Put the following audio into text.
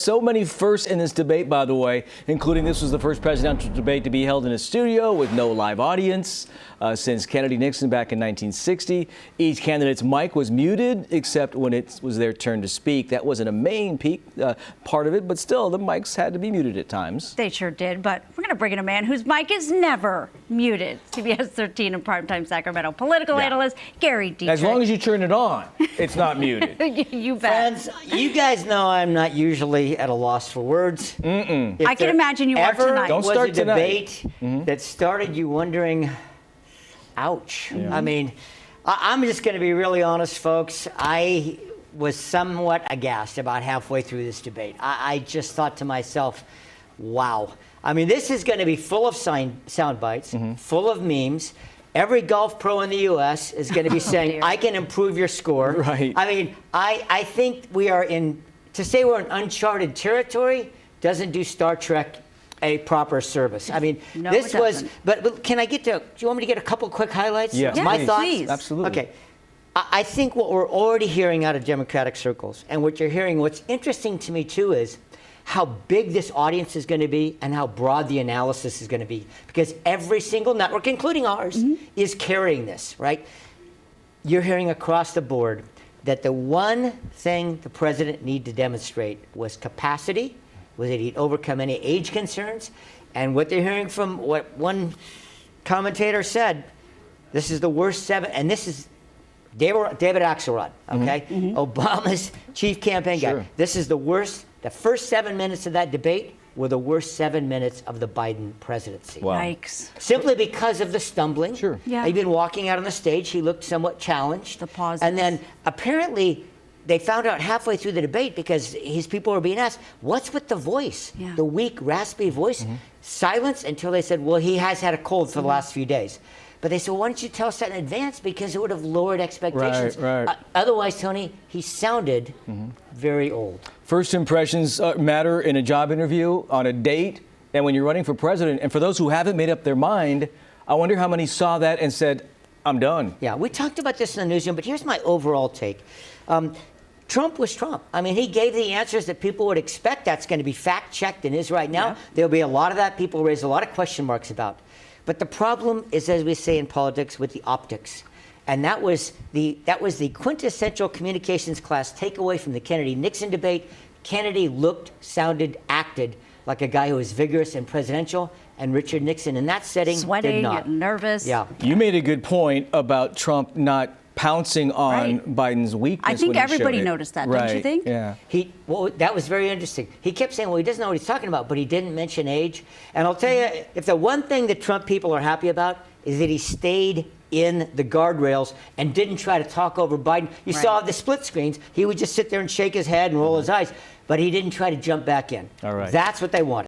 So many firsts in this debate, by the way, including this was the first presidential debate to be held in a studio with no live audience since Kennedy-Nixon back in 1960. Each candidate's mic was muted except when it was their turn to speak. That wasn't a main part of it, but still, the mics had to be muted at times. They sure did, but we're going to bring in a man whose mic is never muted. CBS 13 and primetime Sacramento political analyst Gary Dietrich. As long as you turn it on, it's not muted. You bet. Friends, you guys know I'm not usually at a loss for words. I can imagine you are tonight. Don't start was a debate that started you wondering, ouch. Yeah. I mean, I'm just going to be really honest, folks. I was somewhat aghast about halfway through this debate. I just thought to myself, wow. I mean, this is going to be full of sound bites, full of memes. Every golf pro in the U.S. is going to be saying, I can improve your score. Right. I mean, I think we are in, to say we're in uncharted territory doesn't do Star Trek a proper service. I mean, No, this it was, doesn't. but can I get to, do you want me to get a couple quick highlights? Yes, My please. thoughts? Please. Absolutely. Okay. I think what we're already hearing out of Democratic circles, and what you're hearing, what's interesting to me too is how big this audience is going to be and how broad the analysis is going to be. Because every single network, including ours, is carrying this, right? You're hearing across the board that the one thing the president needed to demonstrate was capacity, was that he'd overcome any age concerns. And what they're hearing from what one commentator said, this is the worst seven, and this is David Axelrod, okay? Obama's chief campaign guy. This is the worst. The first 7 minutes of that debate were the worst 7 minutes of the Biden presidency. Wow. Yikes. Simply because of the stumbling. Sure. Yeah. He'd been walking out on the stage. He looked somewhat challenged. The pauses. And then apparently they found out halfway through the debate, because his people were being asked, what's with the voice? Yeah. The weak, raspy voice? Silence until they said, well, he has had a cold for the last few days. But they said, why don't you tell us that in advance? Because it would have lowered expectations. Right. Otherwise, Tony, he sounded very old. First impressions matter in a job interview, on a date, and when you're running for president. And for those who haven't made up their mind, I wonder how many saw that and said, I'm done. Yeah, we talked about this in the newsroom, but here's my overall take. Trump was Trump. I mean, he gave the answers that people would expect. That's going to be fact-checked and is right now. Yeah. There'll be a lot of that people raise a lot of question marks about. But the problem is, as we say in politics, with the optics. And that was the quintessential communications class takeaway from the Kennedy-Nixon debate. Kennedy looked, sounded, acted like a guy who was vigorous and presidential, and Richard Nixon in that setting Sweating, did not. getting nervous. Yeah. You made a good point about Trump not pouncing on Biden's weakness. I think when he showed everybody it. noticed that, don't you think? Yeah. Well, that was very interesting. He kept saying, well, he doesn't know what he's talking about, but he didn't mention age. And I'll tell you, if the one thing that Trump people are happy about is that he stayed in the guardrails and didn't try to talk over Biden. You saw the split screens. He would just sit there and shake his head and roll his eyes, but he didn't try to jump back in. All right. That's what they wanted.